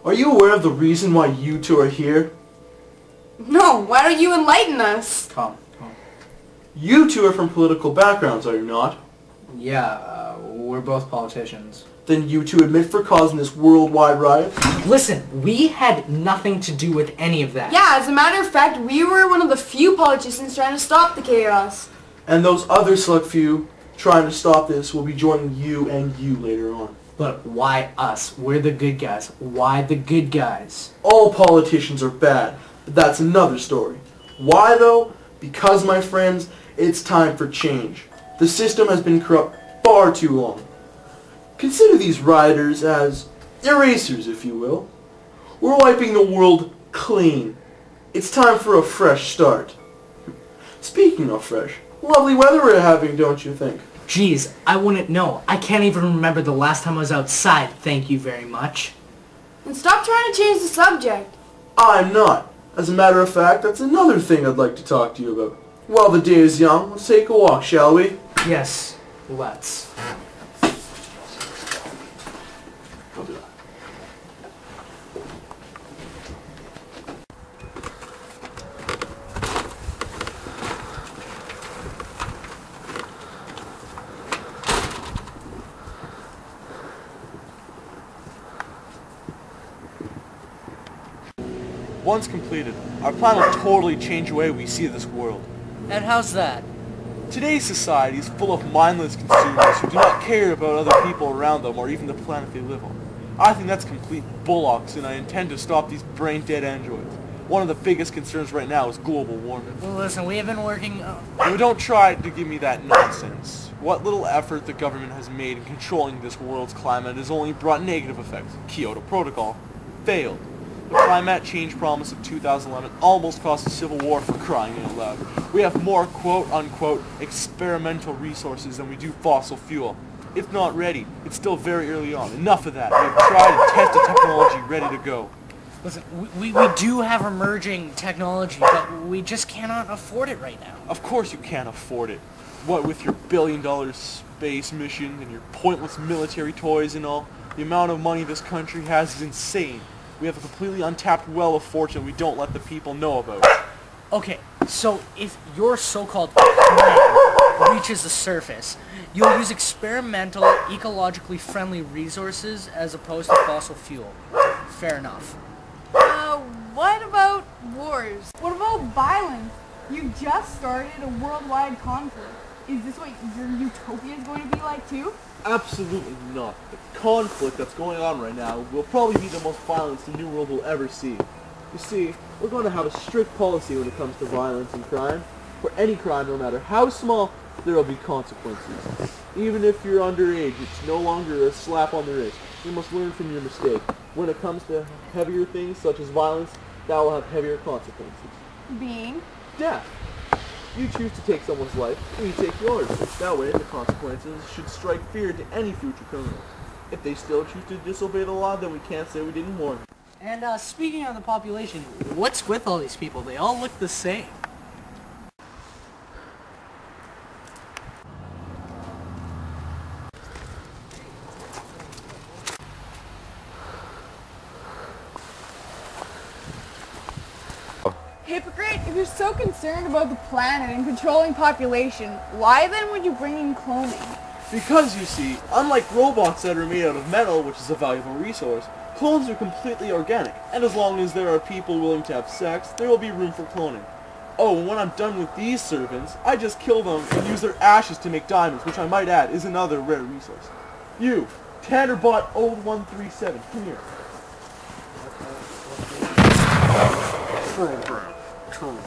Are you aware of the reason why you two are here? No, why don't you enlighten us? Come. You two are from political backgrounds, are you not? Yeah, we're both politicians. Then you two admit for causing this worldwide riot? Listen, we had nothing to do with any of that. Yeah, as a matter of fact, we were one of the few politicians trying to stop the chaos. And those other select few trying to stop this will be joining you and you later on. But why us? We're the good guys. Why the good guys? All politicians are bad, but that's another story. Why though? Because, my friends, it's time for change. The system has been corrupt far too long. Consider these rioters as erasers, if you will. We're wiping the world clean. It's time for a fresh start. Speaking of fresh, lovely weather we're having, don't you think? Geez, I wouldn't know. I can't even remember the last time I was outside, thank you very much. And stop trying to change the subject. I'm not. As a matter of fact, that's another thing I'd like to talk to you about. While the day is young, let's take a walk, shall we? Yes, let's. Once completed, our plan will totally change the way we see this world. And how's that? Today's society is full of mindless consumers who do not care about other people around them or even the planet they live on. I think that's complete bullocks, and I intend to stop these brain-dead androids. One of the biggest concerns right now is global warming. Well, listen, we have been working... Now, don't try to give me that nonsense. What little effort the government has made in controlling this world's climate has only brought negative effects. Kyoto Protocol failed. The climate change promise of 2011 almost caused a civil war, for crying out loud. We have more quote-unquote experimental resources than we do fossil fuel. It's not ready. It's still very early on. Enough of that. We have tried and tested technology ready to go. Listen, we do have emerging technology, but we just cannot afford it right now. Of course you can't afford it. What with your billion-dollar space mission and your pointless military toys and all, the amount of money this country has is insane. We have a completely untapped well of fortune we don't let the people know about. Okay, so if your so-called plan reaches the surface, you'll use experimental, ecologically friendly resources as opposed to fossil fuel. Fair enough. What about wars? What about violence? You just started a worldwide conflict. Is this what your utopia is going to be like too? Absolutely not. The conflict that's going on right now will probably be the most violence the New World will ever see. You see, we're going to have a strict policy when it comes to violence and crime. For any crime, no matter how small, there will be consequences. Even if you're underage, it's no longer a slap on the wrist. You must learn from your mistake. When it comes to heavier things, such as violence, that will have heavier consequences. Being? Death. You choose to take someone's life, and you take yours. That way, the consequences should strike fear to any future criminal. If they still choose to disobey the law, then we can't say we didn't warn them. And speaking of the population, what's with all these people? They all look the same. Hypocrite, if you're so concerned about the planet and controlling population, why then would you bring in cloning? Because, you see, unlike robots that are made out of metal, which is a valuable resource, clones are completely organic, and as long as there are people willing to have sex, there will be room for cloning. Oh, and when I'm done with these servants, I just kill them and use their ashes to make diamonds, which I might add is another rare resource. You, Tannerbot 0137, come here. Troll.